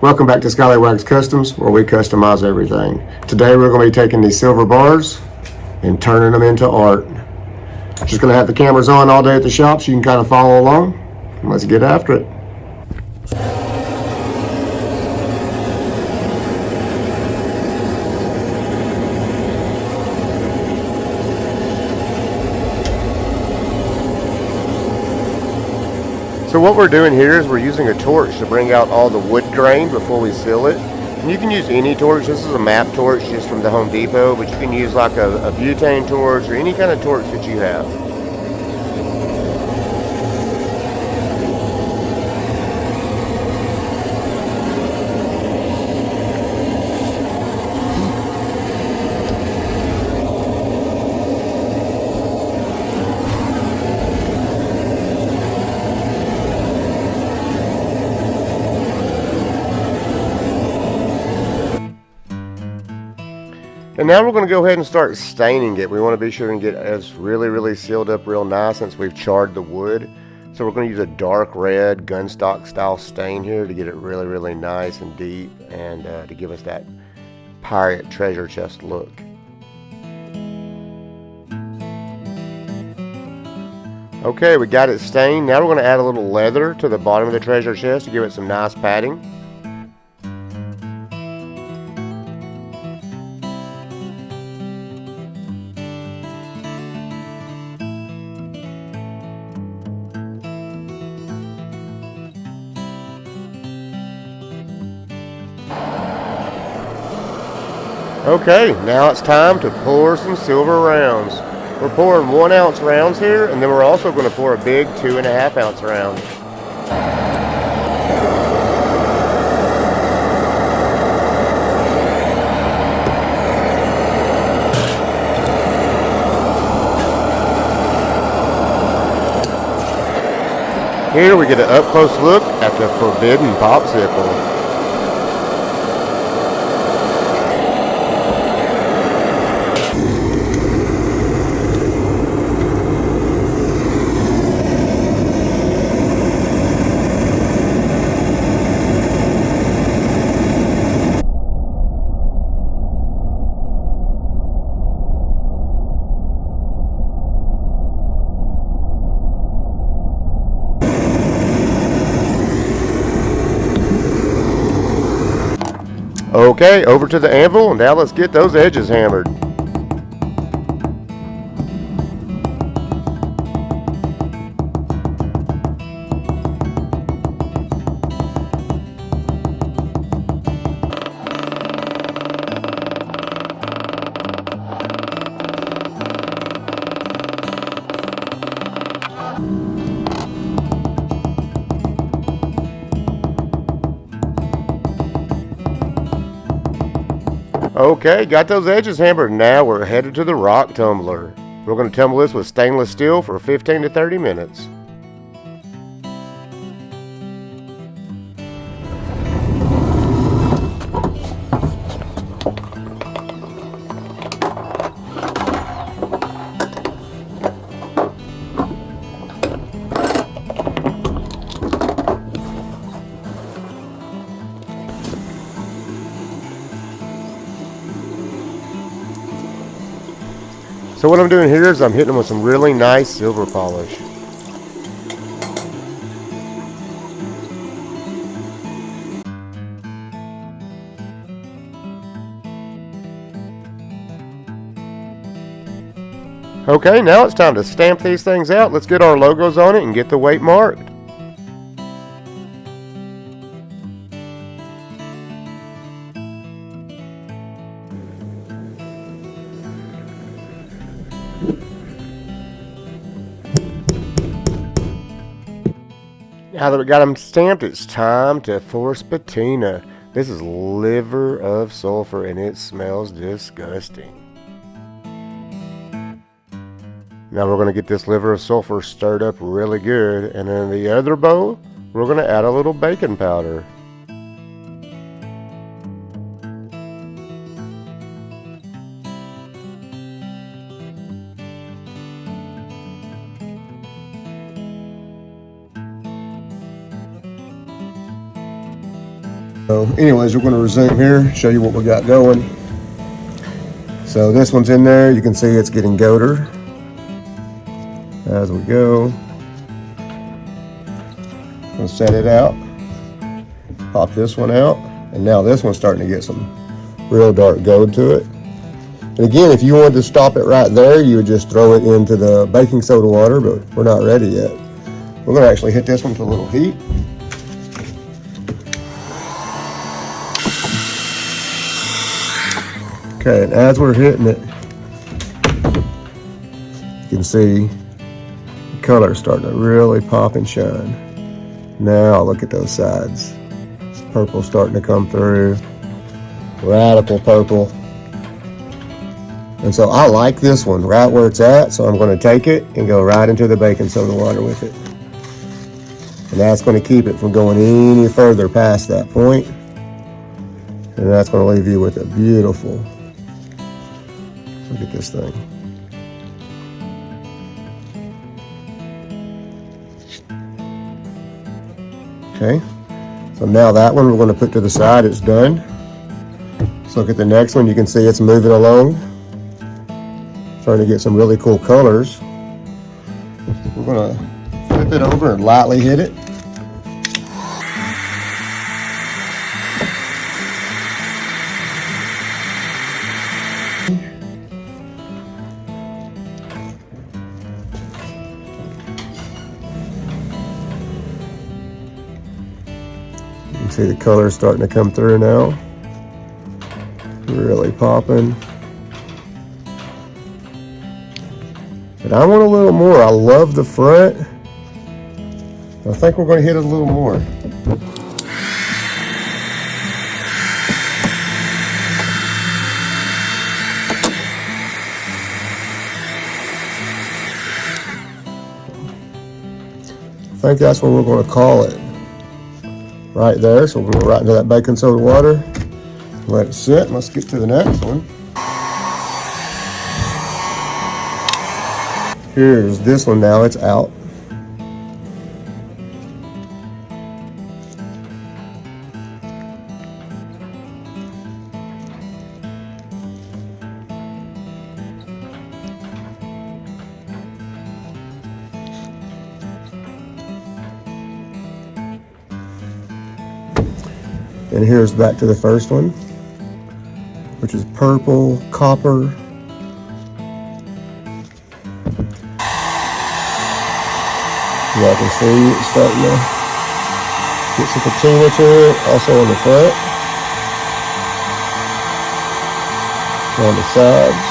Welcome back to Scallywags Customs, where we customize everything. Today we're going to be taking these silver bars and turning them into art. Just going to have the cameras on all day at the shop so you can kind of follow along. Let's get after it. So what we're doing here is we're using a torch to bring out all the wood grain before we seal it. And you can use any torch. This is a map torch just from the Home Depot, but you can use like a butane torch or any kind of torch that you have. And now we're going to go ahead and start staining it. We want to be sure and get it really sealed up real nice since we've charred the wood. So we're going to use a dark red gunstock style stain here to get it really nice and deep, and to give us that pirate treasure chest look. Okay, we got it stained. Now we're going to add a little leather to the bottom of the treasure chest to give it some nice padding. Okay, now it's time to pour some silver rounds. We're pouring 1 ounce rounds here, and then we're also going to pour a big 2.5 ounce round. Here we get an up close look at the forbidden popsicle. Okay, over to the anvil, and now let's get those edges hammered. Okay, got those edges hammered. Now we're headed to the rock tumbler. We're going to tumble this with stainless steel for 15 to 30 minutes. So what I'm doing here is I'm hitting them with some really nice silver polish. Okay, now it's time to stamp these things out. Let's get our logos on it and get the weight marked. Now that we got them stamped, it's time to force patina. This is liver of sulfur and it smells disgusting. Now we're going to get this liver of sulfur stirred up really good, and in the other bowl we're going to add a little baking powder. So anyways, we're going to resume here, show you what we got going. So this one's in there. You can see it's getting goater as we go. We'll set it out, pop this one out, and now this one's starting to get some real dark gold to it. And again, if you wanted to stop it right there, you would just throw it into the baking soda water, but we're not ready yet. We're going to actually hit this one to a little heat. Okay, and as we're hitting it, you can see the color starting to really pop and shine. Now look at those sides. Purple starting to come through. Radical purple. And so I like this one right where it's at, so I'm going to take it and go right into the baking soda water with it. And that's going to keep it from going any further past that point. And that's going to leave you with a beautiful, look at this thing. Okay, so now that one we're going to put to the side, it's done. Let's look at the next one. You can see it's moving along. Starting to get some really cool colors. We're going to flip it over and lightly hit it. You can see the colors starting to come through now. Really popping. But I want a little more. I love the front. I think we're going to hit it a little more. I think that's what we're going to call it. Right there. So we're going to go right into that baking soda water. Let it sit. Let's get to the next one. Here's this one now, it's out. And here's back to the first one, which is purple, copper. Y'all can see it's starting to get some patina to it, also on the front, on the sides.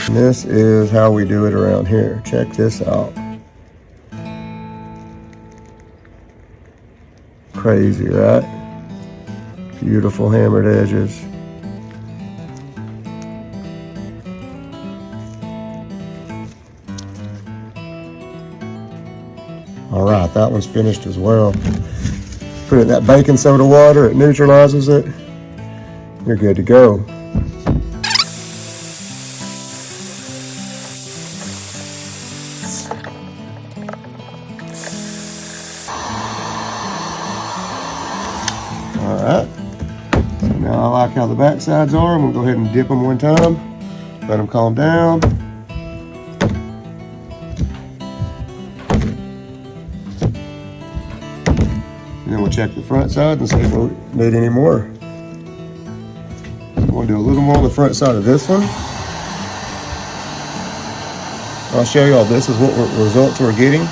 And this is how we do it around here. Check this out. Crazy, right? Beautiful hammered edges. All right, that one's finished as well. Put it in that baking soda water, it neutralizes it. You're good to go. All right, so now I like how the back sides are. I'm gonna go ahead and dip them one time, let them calm down. And then we'll check the front side and see if we need any more. I'm gonna do a little more on the front side of this one. I'll show y'all this is what results we're getting.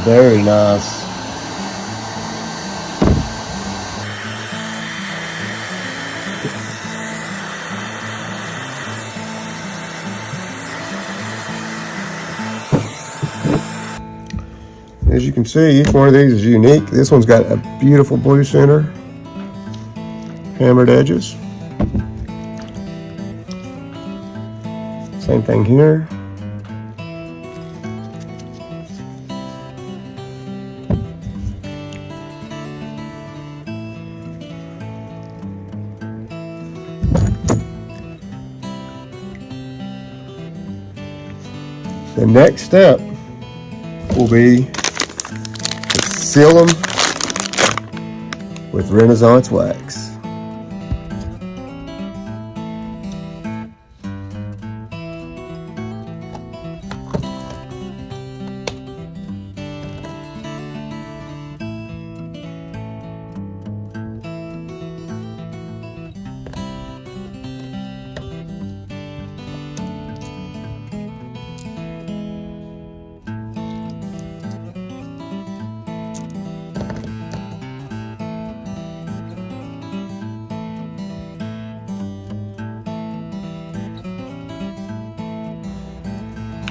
Very nice. As you can see, each one of these is unique. This one's got a beautiful blue center, hammered edges. Same thing here. The next step will be to seal them with Renaissance wax.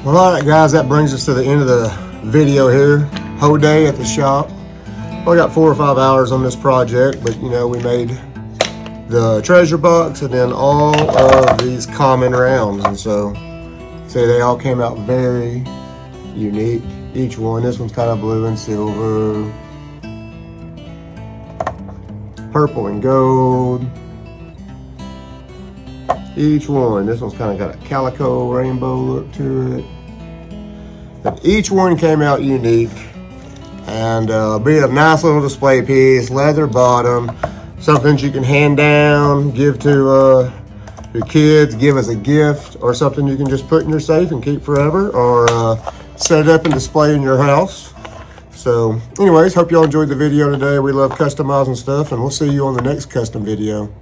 Well, all right, guys, that brings us to the end of the video here. Whole day at the shop. Well, I got 4 or 5 hours on this project, but you know, we made the treasure box and then all of these common rounds, and so see, they all came out very unique. Each one. This one's kind of blue and silver, purple and gold. Each one. This one's kind of got a calico rainbow look to it. But each one came out unique, and be a nice little display piece, leather bottom, something you can hand down, give to your kids, give as a gift, or something you can just put in your safe and keep forever, or set it up and display in your house. So anyways, hope y'all enjoyed the video today. We love customizing stuff, and we'll see you on the next custom video.